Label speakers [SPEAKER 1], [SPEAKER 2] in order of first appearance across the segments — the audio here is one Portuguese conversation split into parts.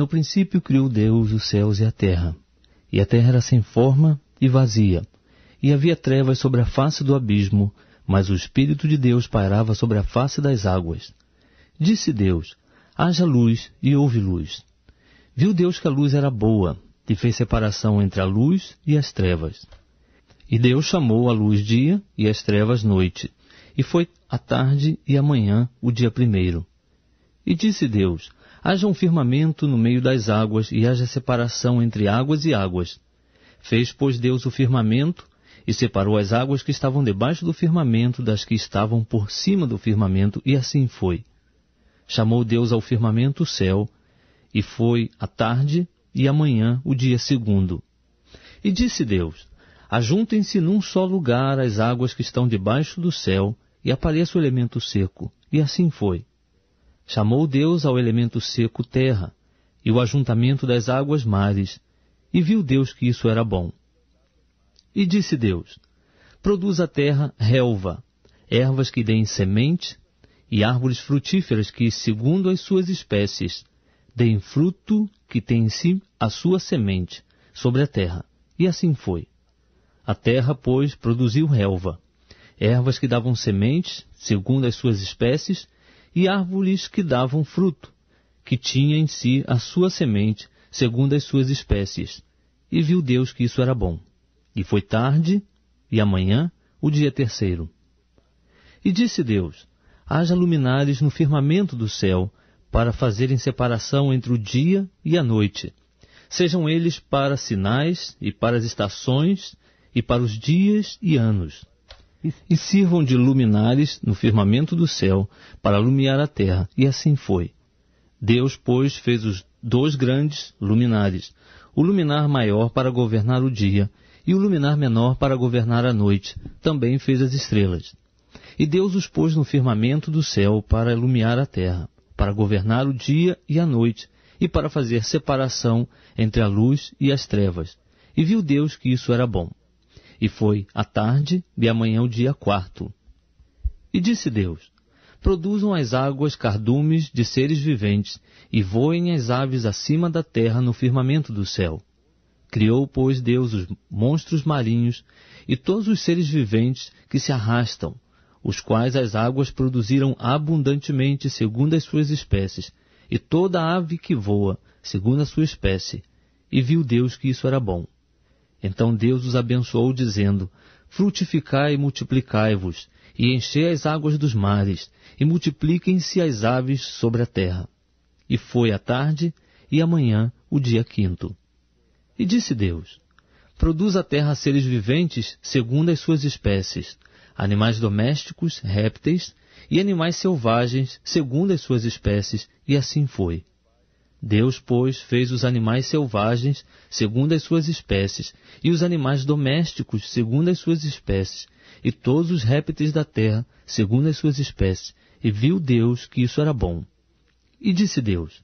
[SPEAKER 1] No princípio criou Deus os céus e a terra era sem forma e vazia, e havia trevas sobre a face do abismo, mas o Espírito de Deus pairava sobre a face das águas. Disse Deus: haja luz, e houve luz. Viu Deus que a luz era boa, e fez separação entre a luz e as trevas. E Deus chamou a luz dia, e as trevas noite, e foi a tarde e a manhã o dia primeiro. E disse Deus: haja um firmamento no meio das águas, e haja separação entre águas e águas. Fez, pois, Deus o firmamento, e separou as águas que estavam debaixo do firmamento das que estavam por cima do firmamento, e assim foi. Chamou Deus ao firmamento o céu, e foi a tarde e a manhã o dia segundo. E disse Deus: ajuntem-se num só lugar as águas que estão debaixo do céu, e apareça o elemento seco. E assim foi. Chamou Deus ao elemento seco terra, e o ajuntamento das águas mares, e viu Deus que isso era bom. E disse Deus: produz a terra relva, ervas que deem semente, e árvores frutíferas que, segundo as suas espécies, deem fruto que tem em si a sua semente sobre a terra. E assim foi. A terra, pois, produziu relva, ervas que davam sementes, segundo as suas espécies, e árvores que davam fruto, que tinha em si a sua semente, segundo as suas espécies. E viu Deus que isso era bom. E foi tarde, e amanhã, o dia terceiro. E disse Deus: haja luminares no firmamento do céu, para fazerem separação entre o dia e a noite. Sejam eles para sinais, e para as estações, e para os dias e anos. E sirvam de luminares no firmamento do céu, para alumiar a terra. E assim foi. Deus, pois, fez os 2 grandes luminares, o luminar maior para governar o dia, e o luminar menor para governar a noite. Também fez as estrelas. E Deus os pôs no firmamento do céu para iluminar a terra, para governar o dia e a noite, e para fazer separação entre a luz e as trevas. E viu Deus que isso era bom. E foi a tarde e amanhã o dia quarto. E disse Deus: produzam as águas cardumes de seres viventes, e voem as aves acima da terra no firmamento do céu. Criou, pois, Deus os monstros marinhos e todos os seres viventes que se arrastam, os quais as águas produziram abundantemente segundo as suas espécies, e toda ave que voa segundo a sua espécie. E viu Deus que isso era bom. Então Deus os abençoou, dizendo: frutificai e multiplicai-vos, e enchei as águas dos mares, e multipliquem-se as aves sobre a terra. E foi a tarde e amanhã o dia quinto. E disse Deus: produz a terra seres viventes segundo as suas espécies, animais domésticos, répteis, e animais selvagens segundo as suas espécies. E assim foi. Deus, pois, fez os animais selvagens segundo as suas espécies, e os animais domésticos segundo as suas espécies, e todos os répteis da terra segundo as suas espécies. E viu Deus que isso era bom. E disse Deus: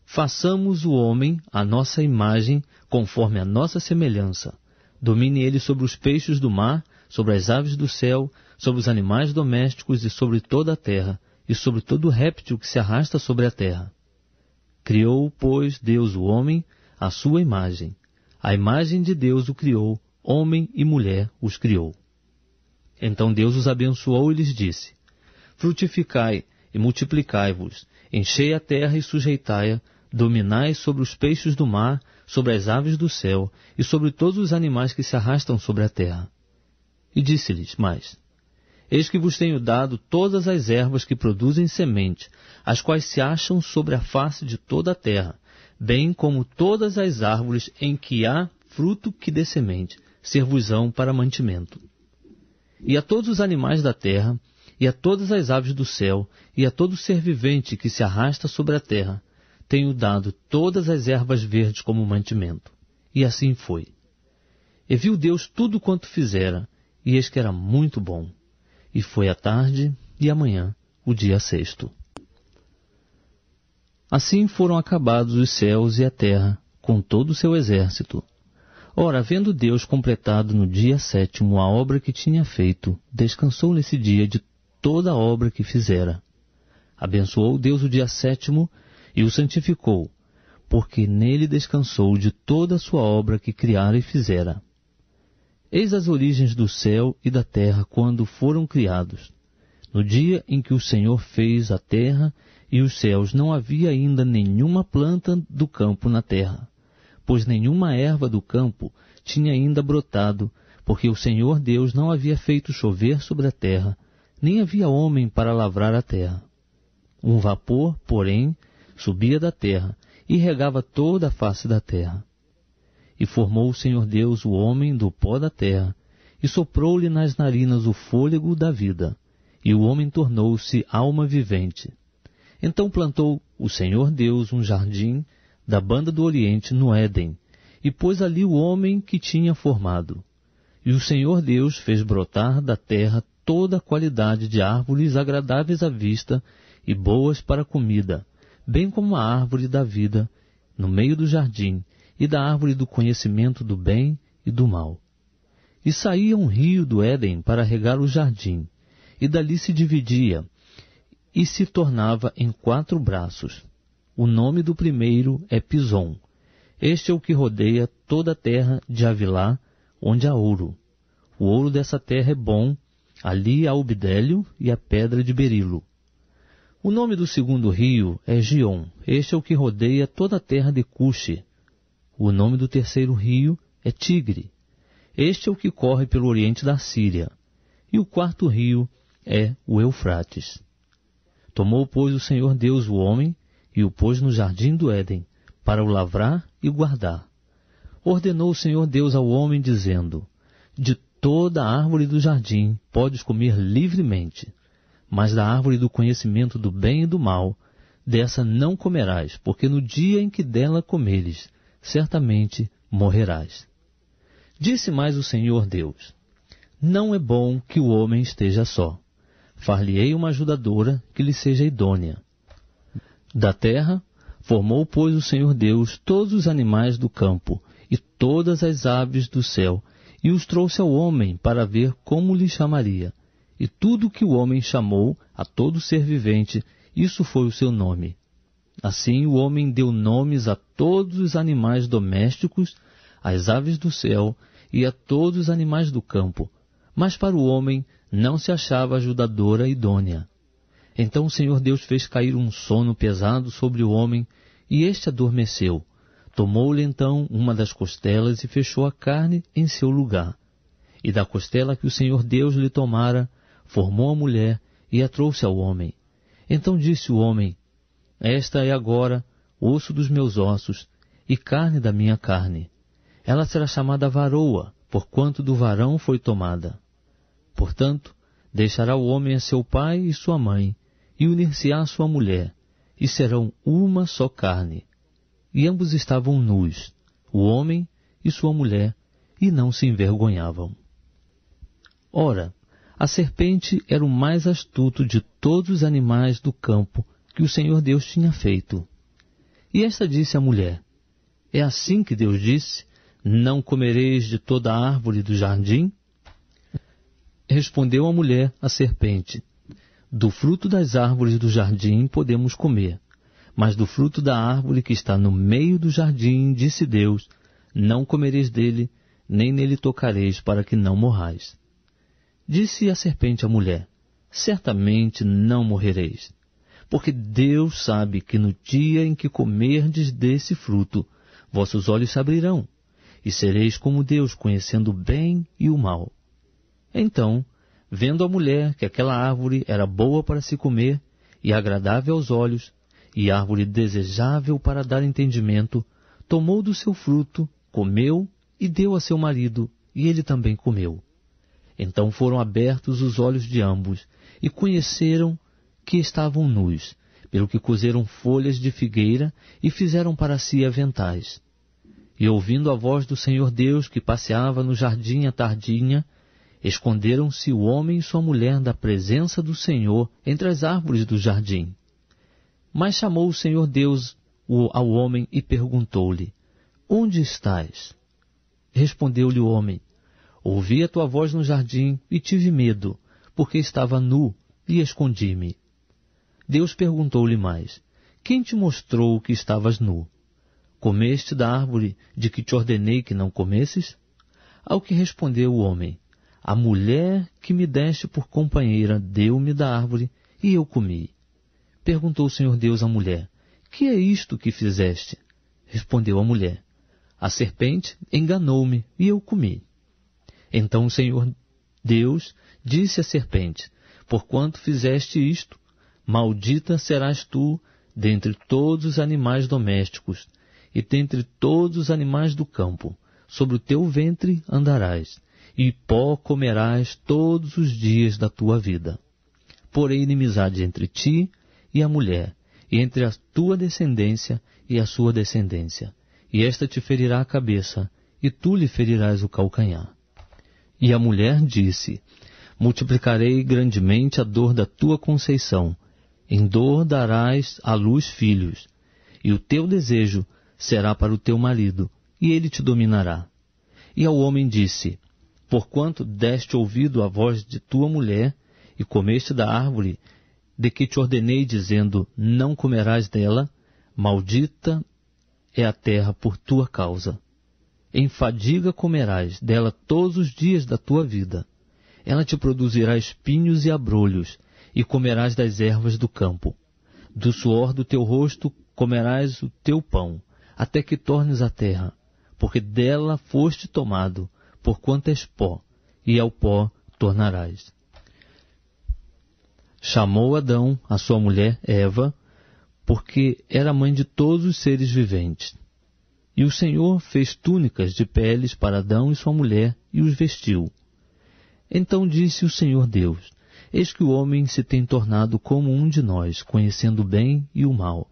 [SPEAKER 1] façamos o homem à nossa imagem, conforme a nossa semelhança. Domine ele sobre os peixes do mar, sobre as aves do céu, sobre os animais domésticos e sobre toda a terra, e sobre todo réptil que se arrasta sobre a terra. Criou, pois, Deus o homem à sua imagem. A imagem de Deus o criou, homem e mulher os criou. Então Deus os abençoou e lhes disse: frutificai e multiplicai-vos, enchei a terra e sujeitai-a, dominai sobre os peixes do mar, sobre as aves do céu e sobre todos os animais que se arrastam sobre a terra. E disse-lhes mais: eis que vos tenho dado todas as ervas que produzem semente, as quais se acham sobre a face de toda a terra, bem como todas as árvores em que há fruto que dê semente, ser-vos-ão para mantimento. E a todos os animais da terra, e a todas as aves do céu, e a todo ser vivente que se arrasta sobre a terra, tenho dado todas as ervas verdes como mantimento. E assim foi. E viu Deus tudo quanto fizera, e eis que era muito bom. E foi a tarde e amanhã o dia sexto. Assim foram acabados os céus e a terra, com todo o seu exército. Ora, havendo Deus completado no dia sétimo a obra que tinha feito, descansou nesse dia de toda a obra que fizera. Abençoou Deus o dia sétimo e o santificou, porque nele descansou de toda a sua obra que criara e fizera. Eis as origens do céu e da terra quando foram criados. No dia em que o Senhor fez a terra e os céus, não havia ainda nenhuma planta do campo na terra, pois nenhuma erva do campo tinha ainda brotado, porque o Senhor Deus não havia feito chover sobre a terra, nem havia homem para lavrar a terra. Um vapor, porém, subia da terra e regava toda a face da terra. E formou o Senhor Deus o homem do pó da terra, e soprou-lhe nas narinas o fôlego da vida, e o homem tornou-se alma vivente. Então plantou o Senhor Deus um jardim da banda do Oriente no Éden, e pôs ali o homem que tinha formado. E o Senhor Deus fez brotar da terra toda a qualidade de árvores agradáveis à vista e boas para a comida, bem como a árvore da vida no meio do jardim, e da árvore do conhecimento do bem e do mal. E saía um rio do Éden para regar o jardim, e dali se dividia, e se tornava em 4 braços. O nome do primeiro é Pison. Este é o que rodeia toda a terra de Avilá, onde há ouro. O ouro dessa terra é bom, ali há o bidélio e a pedra de berilo. O nome do segundo rio é Gion. Este é o que rodeia toda a terra de Cuxi. O nome do terceiro rio é Tigre. Este é o que corre pelo oriente da Síria. E o 4º rio é o Eufrates. Tomou, pois, o Senhor Deus o homem e o pôs no jardim do Éden, para o lavrar e guardar. Ordenou o Senhor Deus ao homem, dizendo: de toda a árvore do jardim podes comer livremente, mas da árvore do conhecimento do bem e do mal, dessa não comerás, porque no dia em que dela comeres, certamente morrerás. Disse mais o Senhor Deus: não é bom que o homem esteja só. Far-lhe-ei uma ajudadora que lhe seja idônea. Da terra formou, pois, o Senhor Deus todos os animais do campo e todas as aves do céu, e os trouxe ao homem para ver como lhe chamaria. E tudo que o homem chamou a todo ser vivente, isso foi o seu nome. Assim o homem deu nomes a todos os animais domésticos, às aves do céu e a todos os animais do campo. Mas para o homem não se achava ajudadora idônea. Então o Senhor Deus fez cair um sono pesado sobre o homem, e este adormeceu. Tomou-lhe então uma das costelas e fechou a carne em seu lugar. E da costela que o Senhor Deus lhe tomara, formou a mulher e a trouxe ao homem. Então disse o homem: esta é agora osso dos meus ossos e carne da minha carne. Ela será chamada varoa, porquanto do varão foi tomada. Portanto, deixará o homem a seu pai e sua mãe, e unir-se-á à sua mulher, e serão uma só carne. E ambos estavam nus, o homem e sua mulher, e não se envergonhavam. Ora, a serpente era o mais astuto de todos os animais do campo que o Senhor Deus tinha feito. E esta disse à mulher: é assim que Deus disse: não comereis de toda a árvore do jardim? Respondeu a mulher à serpente: do fruto das árvores do jardim podemos comer, mas do fruto da árvore que está no meio do jardim, disse Deus: não comereis dele, nem nele tocareis, para que não morrais. Disse a serpente à mulher: certamente não morrereis, porque Deus sabe que no dia em que comerdes desse fruto, vossos olhos se abrirão, e sereis como Deus, conhecendo o bem e o mal. Então, vendo a mulher que aquela árvore era boa para se comer, e agradável aos olhos, e árvore desejável para dar entendimento, tomou do seu fruto, comeu e deu a seu marido, e ele também comeu. Então foram abertos os olhos de ambos, e conheceram que estavam nus, pelo que coseram folhas de figueira e fizeram para si aventais. E ouvindo a voz do Senhor Deus que passeava no jardim à tardinha, esconderam-se o homem e sua mulher da presença do Senhor entre as árvores do jardim. Mas chamou o Senhor Deus ao homem e perguntou-lhe: onde estás? Respondeu-lhe o homem: ouvi a tua voz no jardim e tive medo, porque estava nu e escondi-me. Deus perguntou-lhe mais: quem te mostrou que estavas nu? comeste da árvore de que te ordenei que não comesses? Ao que respondeu o homem: a mulher que me deste por companheira deu-me da árvore e eu comi. Perguntou o Senhor Deus à mulher: que é isto que fizeste? Respondeu a mulher: a serpente enganou-me e eu comi. Então o Senhor Deus disse à serpente: porquanto fizeste isto, maldita serás tu dentre todos os animais domésticos e dentre todos os animais do campo. Sobre o teu ventre andarás, e pó comerás todos os dias da tua vida. Porém inimizade entre ti e a mulher, e entre a tua descendência e a sua descendência. E esta te ferirá a cabeça, e tu lhe ferirás o calcanhar. E a mulher disse: multiplicarei grandemente a dor da tua conceição. Em dor darás à luz filhos, e o teu desejo será para o teu marido, e ele te dominará. E ao homem disse: porquanto deste ouvido à voz de tua mulher, e comeste da árvore de que te ordenei, dizendo, não comerás dela, maldita é a terra por tua causa. Em fadiga comerás dela todos os dias da tua vida. Ela te produzirá espinhos e abrolhos, e comerás das ervas do campo. Do suor do teu rosto comerás o teu pão, até que tornes a terra, porque dela foste tomado, porquanto és pó, e ao pó tornarás. Chamou Adão a sua mulher Eva, porque era mãe de todos os seres viventes. E o Senhor fez túnicas de peles para Adão e sua mulher, e os vestiu. Então disse o Senhor Deus: eis que o homem se tem tornado como um de nós, conhecendo o bem e o mal.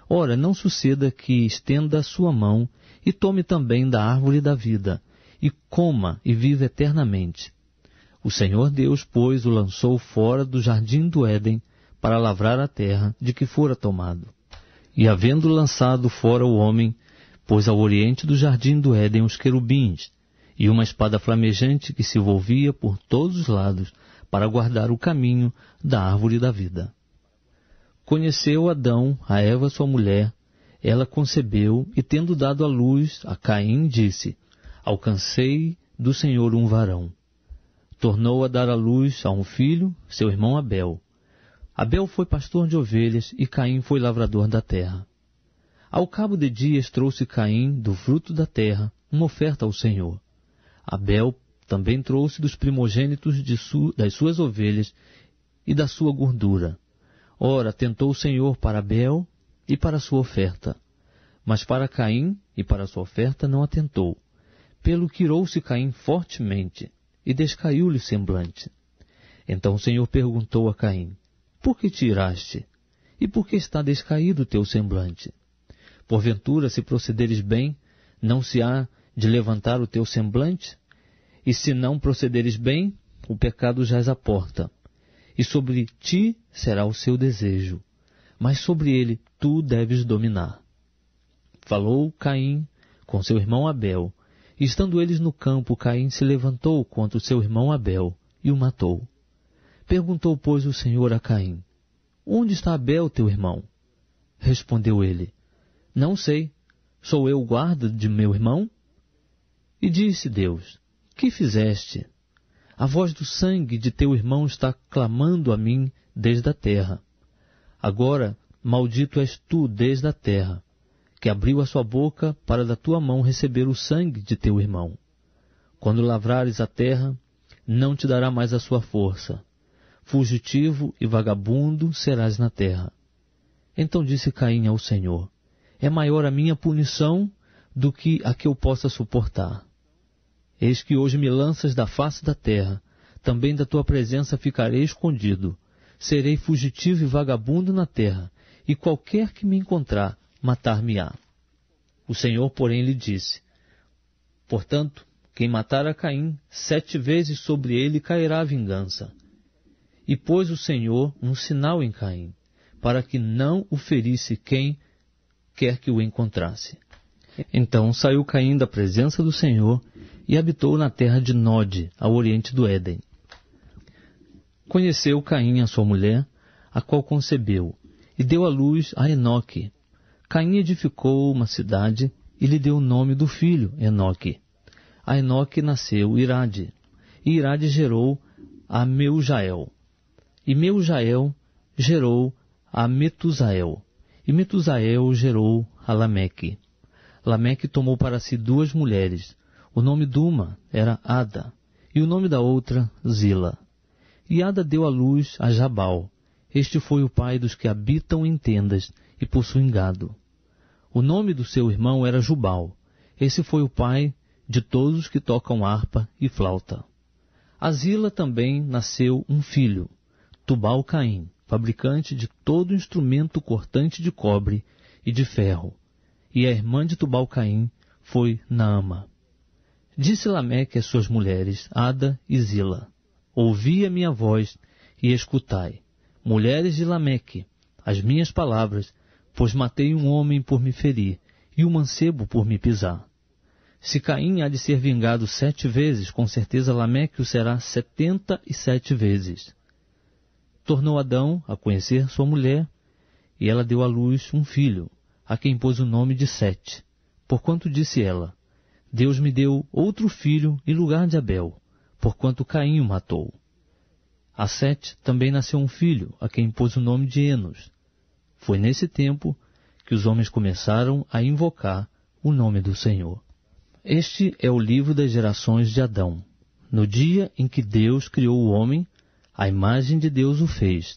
[SPEAKER 1] Ora, não suceda que estenda a sua mão e tome também da árvore da vida, e coma e viva eternamente. O Senhor Deus, pois, o lançou fora do jardim do Éden para lavrar a terra de que fora tomado. E havendo lançado fora o homem, pôs ao oriente do jardim do Éden os querubins, e uma espada flamejante que se volvia por todos os lados para guardar o caminho da árvore da vida. Conheceu Adão a Eva sua mulher, ela concebeu, e tendo dado à luz a Caim, disse: alcancei do Senhor um varão. Tornou a dar à luz a um filho, seu irmão Abel. Abel foi pastor de ovelhas e Caim foi lavrador da terra. Ao cabo de dias trouxe Caim do fruto da terra uma oferta ao Senhor. Abel também trouxe dos primogênitos das suas ovelhas e da sua gordura. Ora, atentou o Senhor para Abel e para a sua oferta, mas para Caim e para a sua oferta não atentou. Pelo que irou-se Caim fortemente, e descaiu-lhe o semblante. Então o Senhor perguntou a Caim: por que te iraste? E por que está descaído o teu semblante? Porventura, se procederes bem, não se há de levantar o teu semblante? E se não procederes bem, o pecado jaz à porta, e sobre ti será o seu desejo, mas sobre ele tu deves dominar. Falou Caim com seu irmão Abel, e estando eles no campo, Caim se levantou contra o seu irmão Abel e o matou. Perguntou, pois, o Senhor a Caim: onde está Abel, teu irmão? Respondeu ele: não sei, sou eu o guarda de meu irmão? E disse Deus: que fizeste? A voz do sangue de teu irmão está clamando a mim desde a terra. Agora, maldito és tu desde a terra, que abriu a sua boca para da tua mão receber o sangue de teu irmão. Quando lavrares a terra, não te dará mais a sua força. Fugitivo e vagabundo serás na terra. Então disse Caim ao Senhor: é maior a minha punição do que a que eu possa suportar. Eis que hoje me lanças da face da terra, também da tua presença ficarei escondido. Serei fugitivo e vagabundo na terra, e qualquer que me encontrar, matar-me-á. O Senhor, porém, lhe disse: portanto, quem matar a Caim, 7 vezes sobre ele cairá a vingança. E pôs o Senhor um sinal em Caim, para que não o ferisse quem quer que o encontrasse. Então saiu Caim da presença do Senhor e habitou na terra de Nod, ao oriente do Éden. Conheceu Caim a sua mulher, a qual concebeu, e deu à luz a Enoque. Caim edificou uma cidade e lhe deu o nome do filho, Enoque. A Enoque nasceu Irade, e Irade gerou a Meujael. E Meujael gerou a Metusael, e Metusael gerou a Lameque. Lameque tomou para si 2 mulheres. O nome de uma era Ada, e o nome da outra Zila. E Ada deu à luz a Jabal. Este foi o pai dos que habitam em tendas e possuem gado. O nome do seu irmão era Jubal. Esse foi o pai de todos os que tocam harpa e flauta. A Zila também nasceu um filho, Tubal-Caim, fabricante de todo instrumento cortante de cobre e de ferro. E a irmã de Tubal-Caim foi Naama. Disse Lameque às suas mulheres, Ada e Zila: Ouvi a minha voz e escutai, mulheres de Lameque, as minhas palavras, pois matei um homem por me ferir e um mancebo por me pisar. Se Caim há de ser vingado 7 vezes, com certeza Lameque o será 77 vezes. Tornou Adão a conhecer sua mulher, e ela deu à luz um filho, a quem pôs o nome de Sete, porquanto disse ela: Deus me deu outro filho em lugar de Abel, porquanto Caim o matou. A Sete também nasceu um filho, a quem pôs o nome de Enos. Foi nesse tempo que os homens começaram a invocar o nome do Senhor. Este é o livro das gerações de Adão. No dia em que Deus criou o homem, a imagem de Deus o fez.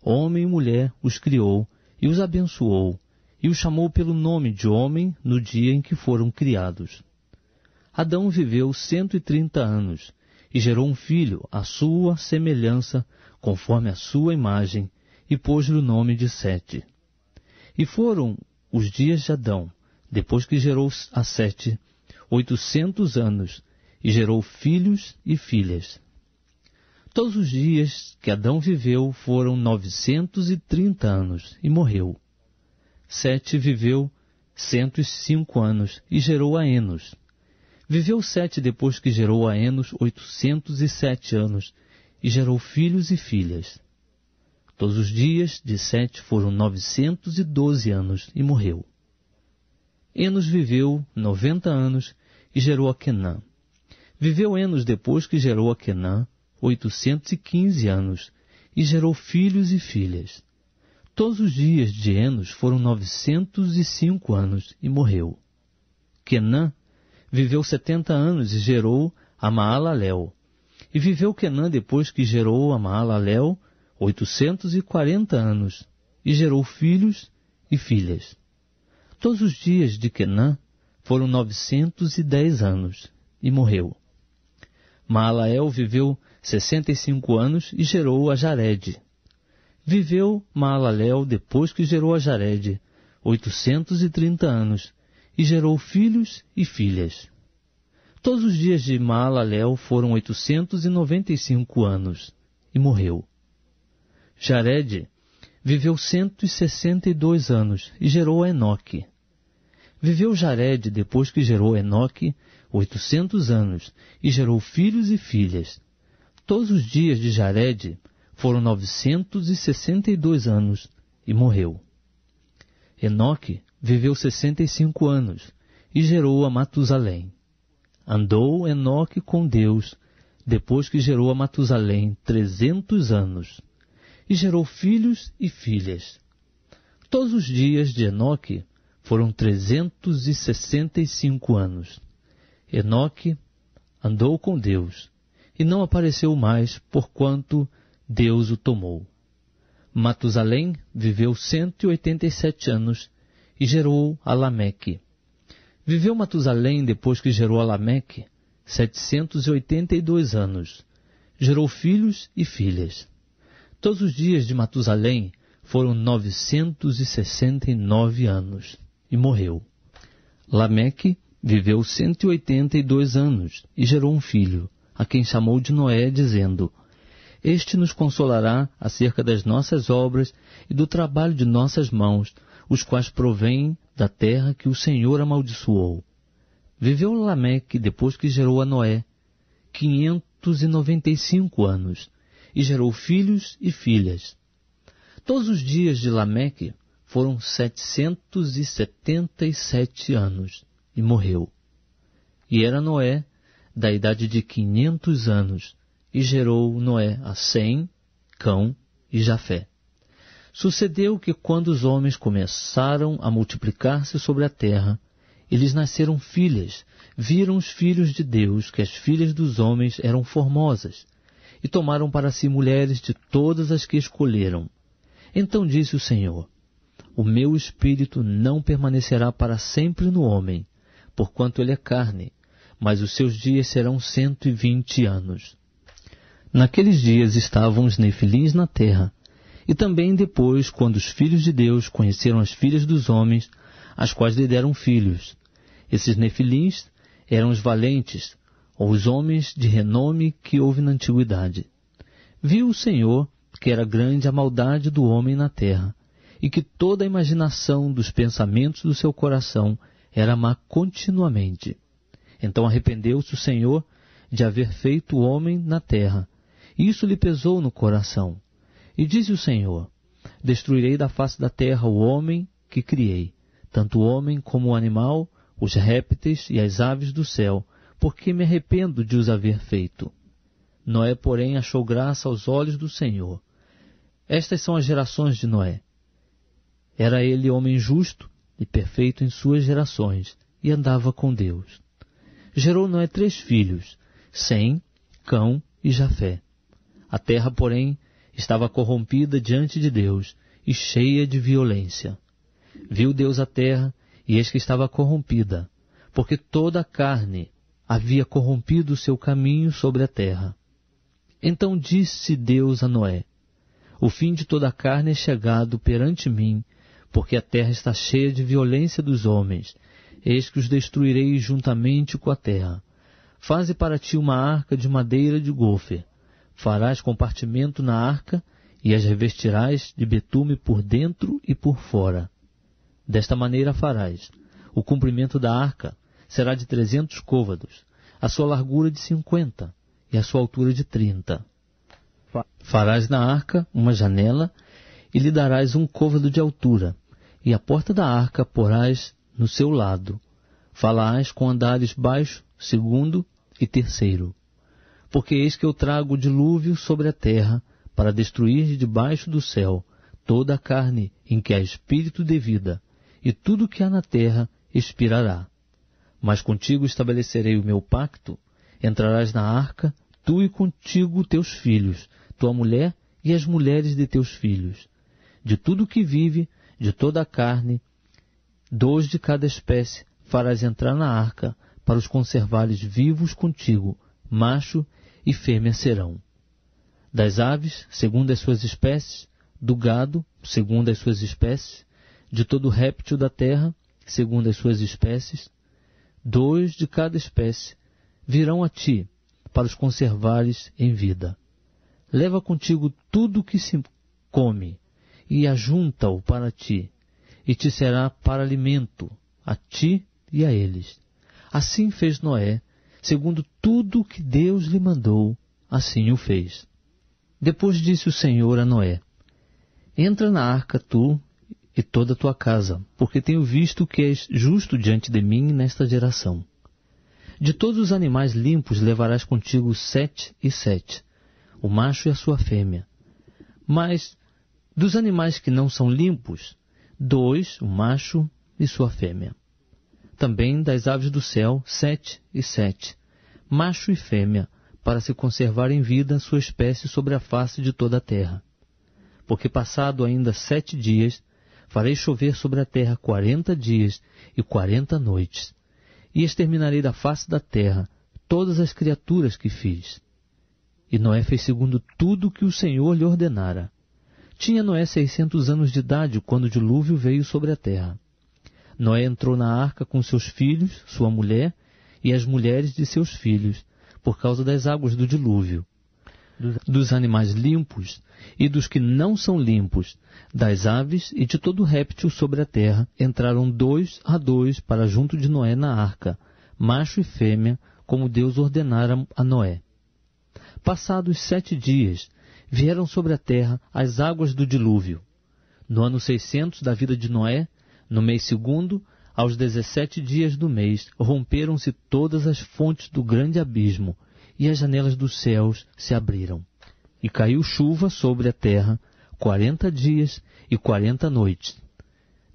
[SPEAKER 1] Homem e mulher os criou e os abençoou, e os chamou pelo nome de homem no dia em que foram criados. Adão viveu 130 anos e gerou um filho à sua semelhança, conforme a sua imagem, e pôs-lhe o nome de Sete. E foram os dias de Adão, depois que gerou a Sete, 800 anos, e gerou filhos e filhas. Todos os dias que Adão viveu foram 930 anos, e morreu. Sete viveu 105 anos, e gerou a Enos. Viveu Sete depois que gerou a Enos 807 anos, e gerou filhos e filhas. Todos os dias de Sete foram 912 anos, e morreu. Enos viveu 90 anos, e gerou a Quenã. Viveu Enos depois que gerou a Quenã 815 anos, e gerou filhos e filhas. Todos os dias de Enos foram 905 anos, e morreu. Quenã viveu 70 anos, e gerou a Maalalel. E viveu Quenã depois que gerou a Maalalel 840 anos, e gerou filhos e filhas. Todos os dias de Quenã foram 910 anos, e morreu. Maalael viveu 65 anos e gerou a Jared. Viveu Maalalel depois que gerou a Jared 830 anos, e gerou filhos e filhas. Todos os dias de Maalalel foram 895 anos, e morreu. Jared viveu 162 anos, e gerou a Enoque. Viveu Jared depois que gerou Enoque 800 anos, e gerou filhos e filhas. Todos os dias de Jared foram 962 anos, e morreu. Enoque viveu 65 anos, e gerou a Matusalém. Andou Enoque com Deus, depois que gerou a Matusalém 300 anos, e gerou filhos e filhas. Todos os dias de Enoque foram 365 anos. Enoque andou com Deus, e não apareceu mais, porquanto Deus o tomou. Matusalém viveu 187 anos, e gerou a Lameque. Viveu Matusalém depois que gerou a Lameque 782 anos. Gerou filhos e filhas. Todos os dias de Matusalém foram 969 anos, e morreu. Lameque viveu 182 anos, e gerou um filho, a quem chamou de Noé, dizendo: Este nos consolará acerca das nossas obras e do trabalho de nossas mãos, os quais provêm da terra que o Senhor amaldiçoou. Viveu Lameque depois que gerou a Noé 595 anos, e gerou filhos e filhas. Todos os dias de Lameque foram 777 anos, e morreu. E era Noé da idade de 500 anos, e gerou Noé a Sem, Cão e Jafé. Sucedeu que quando os homens começaram a multiplicar-se sobre a terra, eles nasceram filhas, viram os filhos de Deus que as filhas dos homens eram formosas, e tomaram para si mulheres de todas as que escolheram. Então disse o Senhor: o meu espírito não permanecerá para sempre no homem, porquanto ele é carne, mas os seus dias serão 120 anos. Naqueles dias estavam os nefilins na terra, e também depois, quando os filhos de Deus conheceram as filhas dos homens, as quais lhe deram filhos. Esses nefilins eram os valentes, ou os homens de renome que houve na antiguidade. Viu o Senhor que era grande a maldade do homem na terra, e que toda a imaginação dos pensamentos do seu coração era má continuamente. Então arrependeu-se o Senhor de haver feito o homem na terra, e isso lhe pesou no coração. E disse o Senhor: destruirei da face da terra o homem que criei, tanto o homem como o animal, os répteis e as aves do céu, porque me arrependo de os haver feito. Noé, porém, achou graça aos olhos do Senhor. Estas são as gerações de Noé. Era ele homem justo e perfeito em suas gerações, e andava com Deus. Gerou Noé 3 filhos, Sem, Cão e Jafé. A terra, porém, estava corrompida diante de Deus e cheia de violência. Viu Deus a terra, e eis que estava corrompida, porque toda a carne havia corrompido o seu caminho sobre a terra. Então disse Deus a Noé: o fim de toda a carne é chegado perante mim, porque a terra está cheia de violência dos homens. Eis que os destruirei juntamente com a terra. Faze para ti uma arca de madeira de gofer. Farás compartimento na arca e as revestirás de betume por dentro e por fora. Desta maneira farás. O comprimento da arca será de 300 côvados, a sua largura de 50 e a sua altura de 30. Farás na arca uma janela e lhe darás 1 côvado de altura, e a porta da arca porás no seu lado. Falás com andares baixo, 2º e 3º. Porque eis que eu trago o dilúvio sobre a terra, para destruir de debaixo do céu toda a carne em que há espírito de vida, e tudo que há na terra expirará. Mas contigo estabelecerei o meu pacto: entrarás na arca, tu e contigo teus filhos, tua mulher e as mulheres de teus filhos. De tudo que vive, de toda a carne, 2 de cada espécie farás entrar na arca, para os conservares vivos contigo, macho e fêmea serão. Das aves, segundo as suas espécies, do gado, segundo as suas espécies, de todo réptil da terra, segundo as suas espécies, 2 de cada espécie virão a ti, para os conservares em vida. Leva contigo tudo o que se come, e ajunta-o para ti, e te será para alimento, a ti e a eles. Assim fez Noé, segundo tudo o que Deus lhe mandou, assim o fez. Depois disse o Senhor a Noé: entra na arca tu e toda a tua casa, porque tenho visto que és justo diante de mim nesta geração. De todos os animais limpos levarás contigo 7 e 7, o macho e a sua fêmea. Mas dos animais que não são limpos, 2, o macho e sua fêmea. Também das aves do céu, 7 e 7, macho e fêmea, para se conservar em vida a sua espécie sobre a face de toda a terra. Porque passado ainda 7 dias, farei chover sobre a terra 40 dias e 40 noites, e exterminarei da face da terra todas as criaturas que fiz. E Noé fez segundo tudo o que o Senhor lhe ordenara. Tinha Noé 600 anos de idade quando o dilúvio veio sobre a terra. Noé entrou na arca com seus filhos, sua mulher e as mulheres de seus filhos, por causa das águas do dilúvio. Dos animais limpos e dos que não são limpos, das aves e de todo réptil sobre a terra, entraram 2 a 2 para junto de Noé na arca, macho e fêmea, como Deus ordenara a Noé. Passados 7 dias, vieram sobre a terra as águas do dilúvio. No ano 600 da vida de Noé, no mês segundo, aos 17 dias do mês, romperam-se todas as fontes do grande abismo, e as janelas dos céus se abriram. E caiu chuva sobre a terra, 40 dias e 40 noites.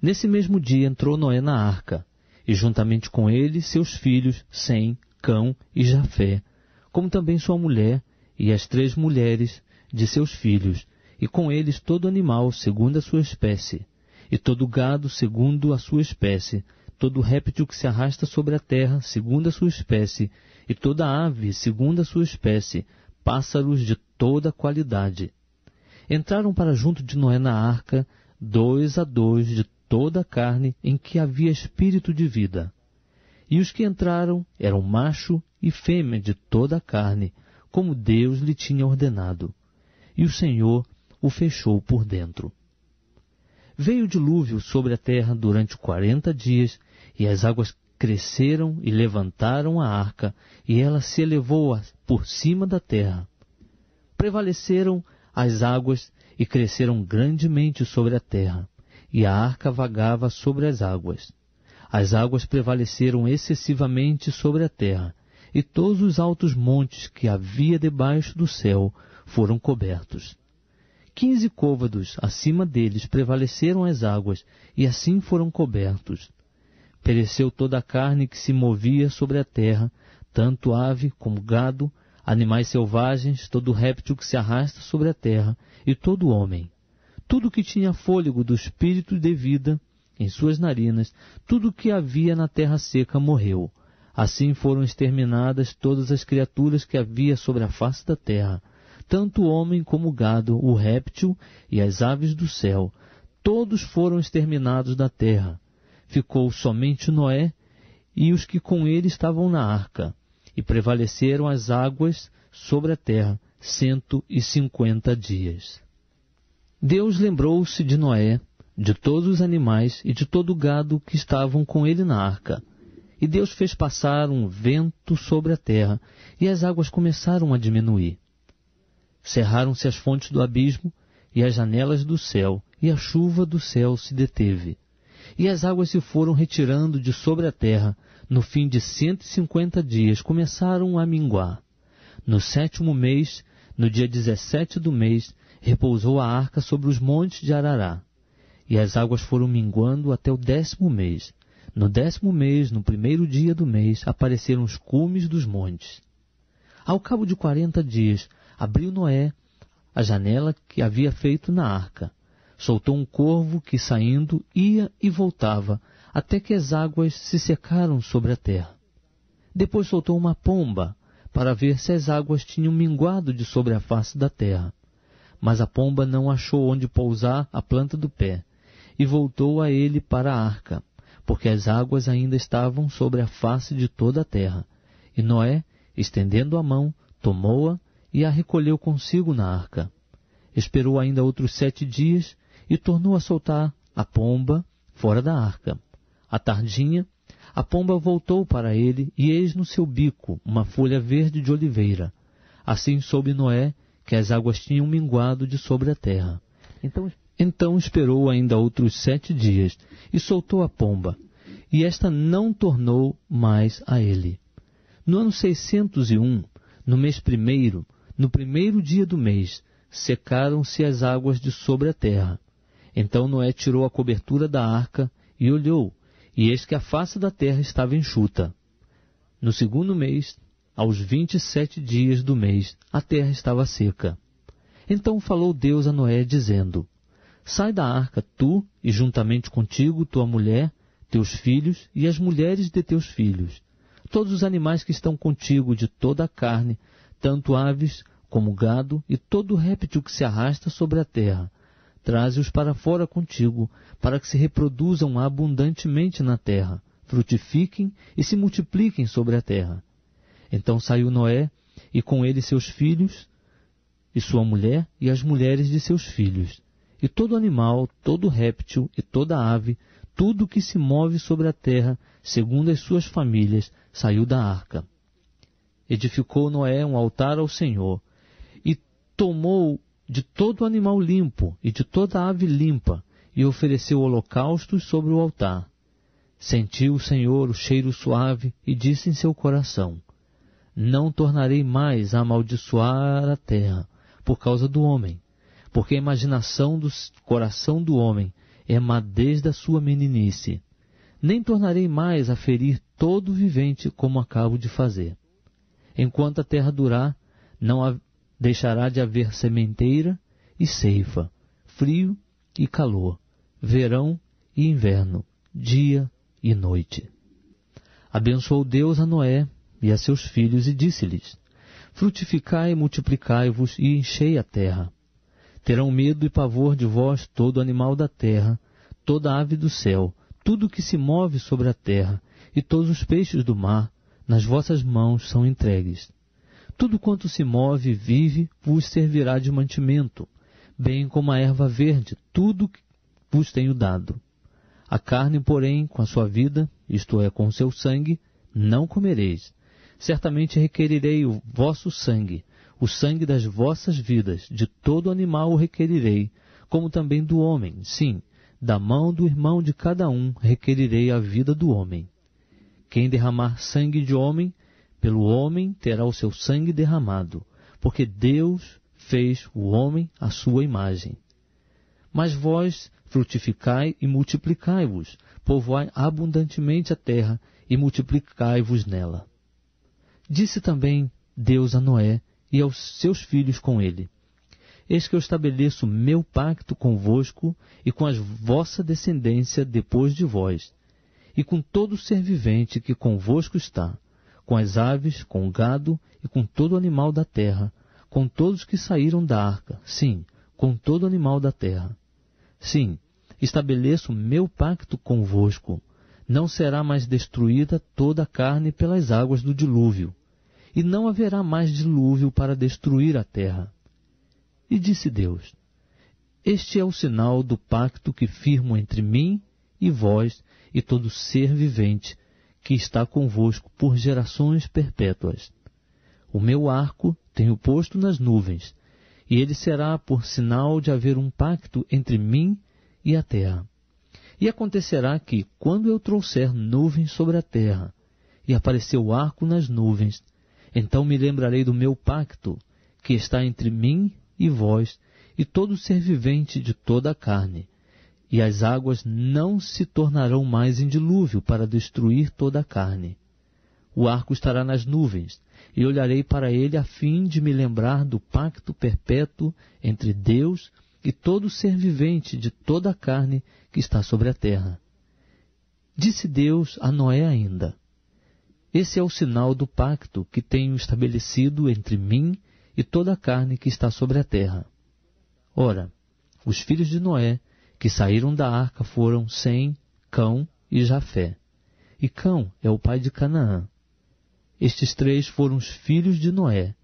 [SPEAKER 1] Nesse mesmo dia entrou Noé na arca, e juntamente com ele seus filhos, Sem, Cão e Jafé, como também sua mulher e as 3 mulheres de seus filhos, e com eles todo animal segundo a sua espécie, e todo gado segundo a sua espécie, todo réptil que se arrasta sobre a terra segundo a sua espécie, e toda ave segundo a sua espécie, pássaros de toda qualidade. Entraram para junto de Noé na arca, 2 a 2 de toda a carne em que havia espírito de vida. E os que entraram eram macho e fêmea de toda a carne, como Deus lhe tinha ordenado. E o Senhor o fechou por dentro. Veio o dilúvio sobre a terra durante 40 dias, e as águas cresceram e levantaram a arca, e ela se elevou por cima da terra. Prevaleceram as águas e cresceram grandemente sobre a terra, e a arca vagava sobre as águas. As águas prevaleceram excessivamente sobre a terra, e todos os altos montes que havia debaixo do céu foram cobertos. 15 côvados acima deles prevaleceram as águas, e assim foram cobertos. Pereceu toda a carne que se movia sobre a terra, tanto ave como gado, animais selvagens, todo réptil que se arrasta sobre a terra, e todo homem. Tudo que tinha fôlego do espírito de vida em suas narinas, tudo que havia na terra seca morreu. Assim foram exterminadas todas as criaturas que havia sobre a face da terra, tanto o homem como o gado, o réptil e as aves do céu. Todos foram exterminados da terra. Ficou somente Noé e os que com ele estavam na arca, e prevaleceram as águas sobre a terra 150 dias. Deus lembrou-se de Noé, de todos os animais e de todo o gado que estavam com ele na arca. E Deus fez passar um vento sobre a terra, e as águas começaram a diminuir. Cerraram-se as fontes do abismo e as janelas do céu, e a chuva do céu se deteve. E as águas se foram retirando de sobre a terra. No fim de 150 dias começaram a minguar. No 7º mês, no dia 17 do mês, repousou a arca sobre os montes de Arará. E as águas foram minguando até o 10º mês. No 10º mês, no 1º dia do mês, apareceram os cumes dos montes. Ao cabo de 40 dias, abriu Noé a janela que havia feito na arca. Soltou um corvo que, saindo, ia e voltava, até que as águas se secaram sobre a terra. Depois soltou uma pomba, para ver se as águas tinham minguado de sobre a face da terra. Mas a pomba não achou onde pousar a planta do pé, e voltou a ele para a arca, porque as águas ainda estavam sobre a face de toda a terra. E Noé, estendendo a mão, tomou-a e a recolheu consigo na arca. Esperou ainda outros 7 dias e tornou a soltar a pomba fora da arca. À tardinha, a pomba voltou para ele, e eis no seu bico uma folha verde de oliveira. Assim soube Noé que as águas tinham minguado de sobre a terra. Então esperou ainda outros 7 dias, e soltou a pomba, e esta não tornou mais a ele. No ano 601, no mês 1º, no 1º dia do mês, secaram-se as águas de sobre a terra. Então Noé tirou a cobertura da arca e olhou, e eis que a face da terra estava enxuta. No 2º mês, aos 27 dias do mês, a terra estava seca. Então falou Deus a Noé, dizendo: Sai da arca, tu, e juntamente contigo tua mulher, teus filhos e as mulheres de teus filhos, todos os animais que estão contigo de toda a carne, tanto aves como gado, e todo réptil que se arrasta sobre a terra. Traze-os para fora contigo, para que se reproduzam abundantemente na terra, frutifiquem e se multipliquem sobre a terra. Então saiu Noé, e com ele seus filhos, e sua mulher, e as mulheres de seus filhos. E todo animal, todo réptil e toda ave, tudo que se move sobre a terra, segundo as suas famílias, saiu da arca. Edificou Noé um altar ao Senhor, e tomou de todo animal limpo e de toda ave limpa, e ofereceu holocaustos sobre o altar. Sentiu o Senhor o cheiro suave e disse em seu coração: não tornarei mais a amaldiçoar a terra por causa do homem, porque a imaginação do coração do homem é má desde a sua meninice. Nem tornarei mais a ferir todo vivente como acabo de fazer. Enquanto a terra durar, não deixará de haver sementeira e ceifa, frio e calor, verão e inverno, dia e noite. Abençoou Deus a Noé e a seus filhos e disse-lhes: frutificai e multiplicai-vos e enchei a terra. Terão medo e pavor de vós todo animal da terra, toda ave do céu, tudo que se move sobre a terra, e todos os peixes do mar, nas vossas mãos são entregues. Tudo quanto se move e vive vos servirá de mantimento, bem como a erva verde, tudo vos tenho dado. A carne, porém, com a sua vida, isto é, com o seu sangue, não comereis. Certamente requerirei o vosso sangue, o sangue das vossas vidas, de todo animal o requerirei, como também do homem, sim, da mão do irmão de cada um requerirei a vida do homem. Quem derramar sangue de homem, pelo homem terá o seu sangue derramado, porque Deus fez o homem à sua imagem. Mas vós frutificai e multiplicai-vos, povoai abundantemente a terra e multiplicai-vos nela. Disse também Deus a Noé e aos seus filhos com ele: eis que eu estabeleço meu pacto convosco e com a vossa descendência depois de vós, e com todo ser vivente que convosco está, com as aves, com o gado e com todo animal da terra, com todos que saíram da arca, sim, com todo animal da terra. Sim, estabeleço meu pacto convosco. Não será mais destruída toda a carne pelas águas do dilúvio, e não haverá mais dilúvio para destruir a terra. E disse Deus: este é o sinal do pacto que firmo entre mim e vós e todo ser vivente que está convosco por gerações perpétuas. O meu arco tenho posto nas nuvens, e ele será por sinal de haver um pacto entre mim e a terra. E acontecerá que, quando eu trouxer nuvens sobre a terra, e aparecer o arco nas nuvens, então me lembrarei do meu pacto, que está entre mim e vós, e todo ser vivente de toda a carne, e as águas não se tornarão mais em dilúvio para destruir toda a carne. O arco estará nas nuvens, e olharei para ele a fim de me lembrar do pacto perpétuo entre Deus e todo ser vivente de toda a carne que está sobre a terra. Disse Deus a Noé ainda: esse é o sinal do pacto que tenho estabelecido entre mim e toda a carne que está sobre a terra. Ora, os filhos de Noé que saíram da arca foram Sem, Cão e Jafé. E Cão é o pai de Canaã. Estes três foram os filhos de Noé,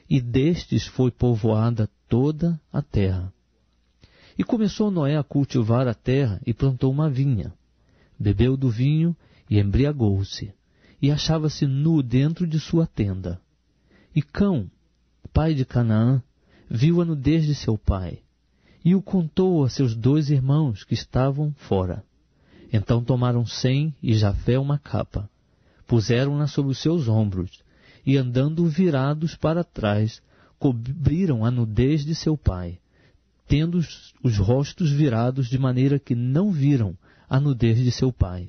[SPEAKER 1] e destes foi povoada toda a terra. E começou Noé a cultivar a terra e plantou uma vinha. Bebeu do vinho e embriagou-se, e achava-se nu dentro de sua tenda. E Cão, pai de Canaã, viu a nudez de seu pai, e o contou a seus 2 irmãos que estavam fora. Então tomaram Sem e Jafé uma capa, puseram-na sobre os seus ombros, e andando virados para trás, cobriram a nudez de seu pai, tendo os rostos virados de maneira que não viram a nudez de seu pai.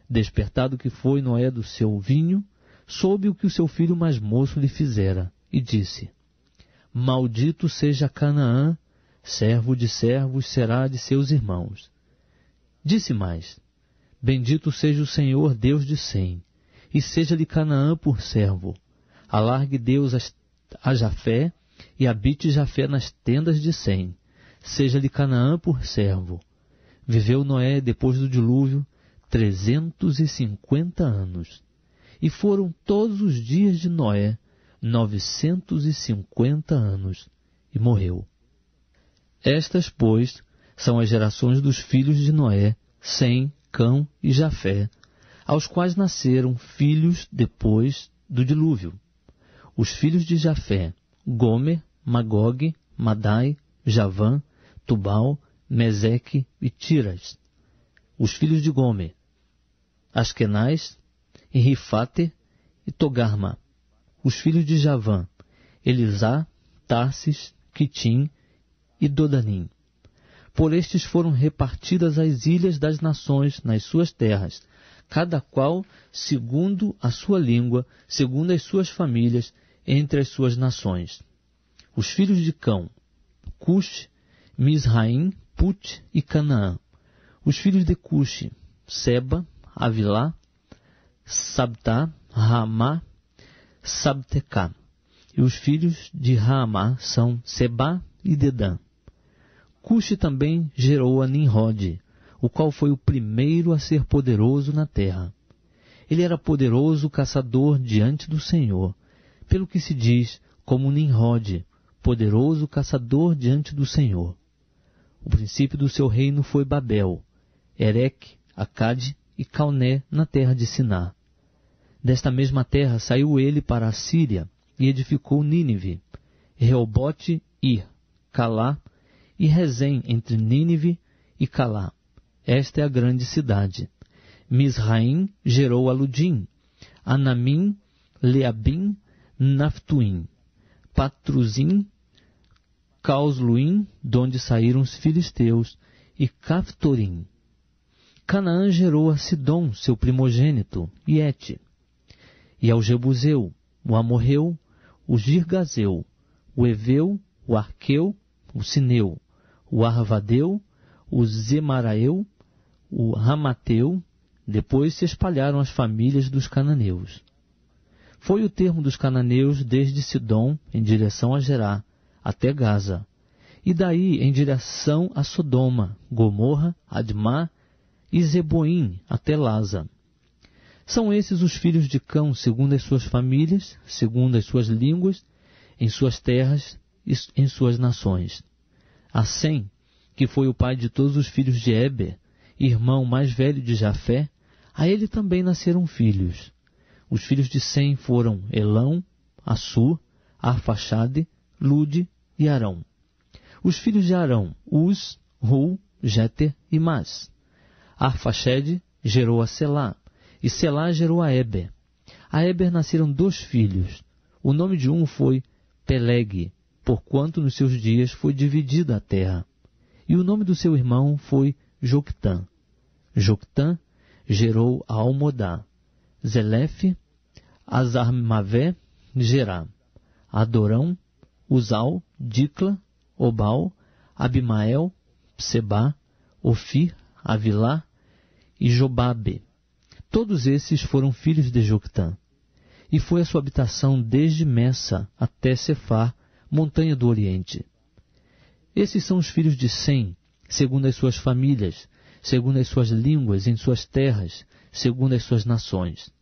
[SPEAKER 1] Despertado que foi Noé do seu vinho, soube o que o seu filho mais moço lhe fizera, e disse: maldito seja Canaã, servo de servos será de seus irmãos. Disse mais: bendito seja o Senhor Deus de Sem, e seja-lhe Canaã por servo. Alargue Deus a Jafé, e habite Jafé nas tendas de Sem. Seja-lhe Canaã por servo. Viveu Noé, depois do dilúvio, 350 anos. E foram todos os dias de Noé 950 anos, e morreu. Estas, pois, são as gerações dos filhos de Noé, Sem, Cão e Jafé, aos quais nasceram filhos depois do dilúvio. Os filhos de Jafé: Gomer, Magog, Madai, Javã, Tubal, Meseque e Tiras. Os filhos de Gomer: Askenaz, e Rifate e Togarma. Os filhos de Javã: Elisá, Tarsis, Quitim e Dodanim. Por estes foram repartidas as ilhas das nações nas suas terras, cada qual segundo a sua língua, segundo as suas famílias, entre as suas nações. Os filhos de Cão: Cush, Misraim, Put e Canaã. Os filhos de Cush: Seba, Avilá, Sabtá, Ramá, Sabtecá. E os filhos de Ramá são Sebá e Dedã. Cush também gerou a Nimrod, o qual foi o primeiro a ser poderoso na terra. Ele era poderoso caçador diante do Senhor, pelo que se diz como Nimrod, poderoso caçador diante do Senhor. O princípio do seu reino foi Babel, Ereque, Acade e Calné na terra de Siná. Desta mesma terra saiu ele para a Síria e edificou Nínive, Reobote, Ir, Calá e Rezém entre Nínive e Calá. Esta é a grande cidade. Misraim gerou a Ludim, Anamim, Leabim, Naftuim, Patruzim, Causluim, donde saíram os filisteus, e Caftorim. Canaã gerou a Sidom, seu primogênito, e Et, e ao Jebuseu, o Amorreu, o Girgazeu, o Eveu, o Arqueu, o Sineu, o Arvadeu, o Zemaraeu, o Ramateu. Depois se espalharam as famílias dos cananeus. Foi o termo dos cananeus desde Sidom, em direção a Gerá, até Gaza, e daí em direção a Sodoma, Gomorra, Admá e Zeboim, até Laza. São esses os filhos de Cão, segundo as suas famílias, segundo as suas línguas, em suas terras e em suas nações. A Sem, que foi o pai de todos os filhos de Eber, irmão mais velho de Jafé, a ele também nasceram filhos. Os filhos de Sem foram Elão, Assur, Arfaxade, Lude e Arão. Os filhos de Arão: Uz, Ru, Jéter e Mas. Arfaxade gerou a Selá, e Selá gerou a Eber. A Eber nasceram 2 filhos. O nome de um foi Peleg, porquanto nos seus dias foi dividida a terra. E o nome do seu irmão foi Joctã. Joctã gerou a Almodá, Zelefe, Azarmavé, Gerá, Adorão, Uzal, Dicla, Obal, Abimael, Sebá, Ofir, Avilá e Jobabe. Todos esses foram filhos de Joctã. E foi a sua habitação desde Messa até Cefar, montanha do Oriente. Esses são os filhos de Sem, segundo as suas famílias, segundo as suas línguas, em suas terras, segundo as suas nações.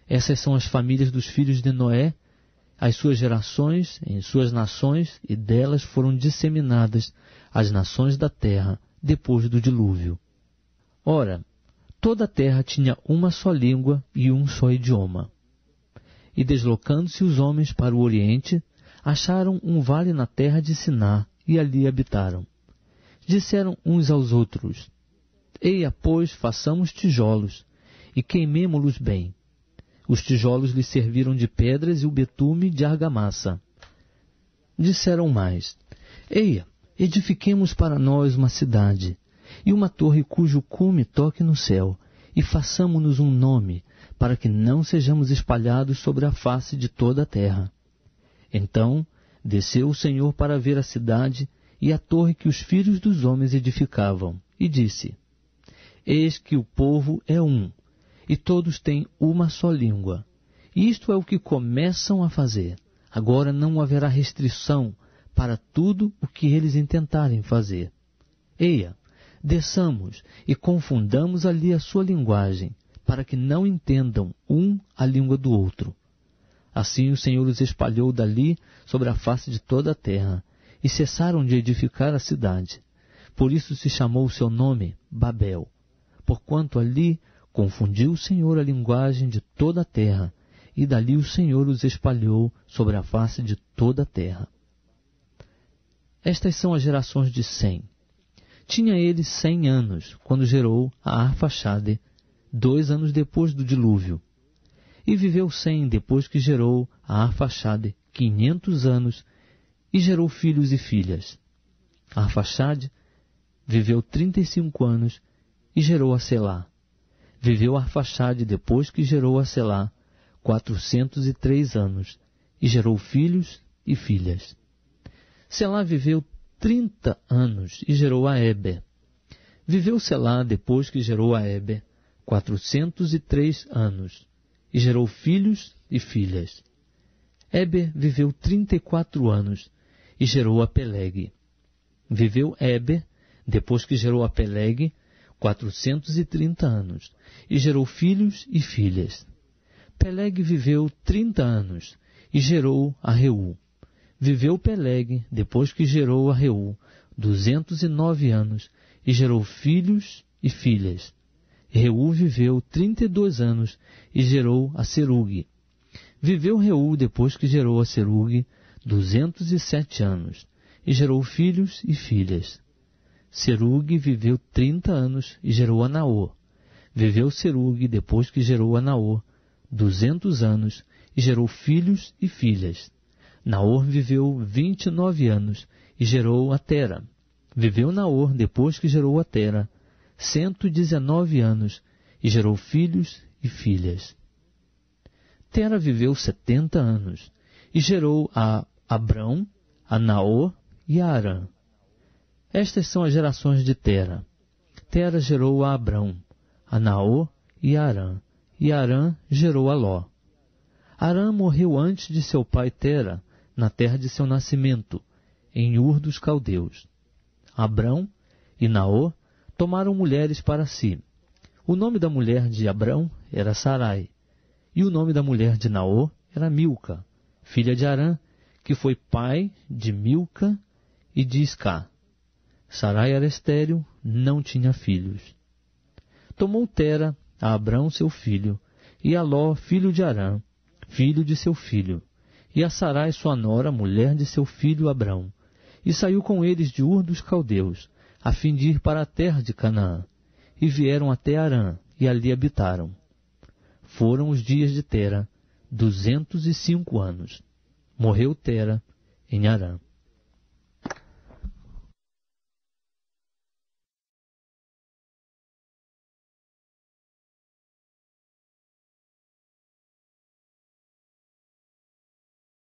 [SPEAKER 1] Essas são as famílias dos filhos de Noé, as suas gerações, em suas nações, e delas foram disseminadas as nações da terra, depois do dilúvio. Ora, toda a terra tinha uma só língua e um só idioma. E deslocando-se os homens para o Oriente, acharam um vale na terra de Siná, e ali habitaram. Disseram uns aos outros: Eia, pois, façamos tijolos, e queimemo-los bem. Os tijolos lhes serviram de pedras e o betume de argamassa. Disseram mais: Eia, edifiquemos para nós uma cidade, e uma torre cujo cume toque no céu, e façamo-nos um nome, para que não sejamos espalhados sobre a face de toda a terra. Então desceu o Senhor para ver a cidade e a torre que os filhos dos homens edificavam, e disse: Eis que o povo é um, e todos têm uma só língua. Isto é o que começam a fazer. Agora não haverá restrição para tudo o que eles intentarem fazer. Eia, desçamos e confundamos ali a sua linguagem, para que não entendam um a língua do outro. Assim o Senhor os espalhou dali sobre a face de toda a terra, e cessaram de edificar a cidade. Por isso se chamou o seu nome Babel, porquanto ali confundiu o Senhor a linguagem de toda a terra, e dali o Senhor os espalhou sobre a face de toda a terra. Estas são as gerações de Sem. Tinha ele 100 anos, quando gerou a Arfaxade, 2 anos depois do dilúvio. E viveu 100 depois que gerou a Arfaxade, 500 anos, e gerou filhos e filhas. Arfaxade viveu 35 anos e gerou a Selá. Viveu Arfaxade depois que gerou a Selá, 403 anos, e gerou filhos e filhas. Selá viveu 30 anos e gerou a Éber. Viveu Selá depois que gerou a Éber, 403 anos, e gerou filhos e filhas. Éber viveu 34 anos e gerou a Peleg. Viveu Éber, depois que gerou a Peleg, 430 anos, e gerou filhos e filhas. Peleg viveu 30 anos e gerou a Reu. Viveu Peleg, depois que gerou a Reu, 209 anos, e gerou filhos e filhas. Reu viveu 32 anos e gerou a Serugue. Viveu Reu, depois que gerou a Serugue, 207 anos, e gerou filhos e filhas. Serugue viveu 30 anos e gerou a Naor. Viveu Serugue, depois que gerou a Naor, 200 anos, e gerou filhos e filhas. Naor viveu 29 anos e gerou a Tera. Viveu Naor, depois que gerou a Tera, 119 anos, e gerou filhos e filhas. Tera viveu 70 anos, e gerou a Abrão, a Naor e a Arã. Estas são as gerações de Tera. Tera gerou a Abrão, a Naor e a Arã, e Arã gerou a Ló. Arã morreu antes de seu pai Tera, na terra de seu nascimento, em Ur dos Caldeus. Abrão e Naor tomaram mulheres para si. O nome da mulher de Abrão era Sarai, e o nome da mulher de Naor era Milca, filha de Arã, que foi pai de Milca e de Iscá. Sarai era estéril, não tinha filhos. Tomou Tera a Abrão seu filho, e a Ló, filho de Arã, filho de seu filho, e a Sarai sua nora, mulher de seu filho Abrão, e saiu com eles de Ur dos Caldeus, a fim de ir para a terra de Canaã, e vieram até Arã, e ali habitaram. Foram os dias de Tera, 205 anos. Morreu Tera em Arã.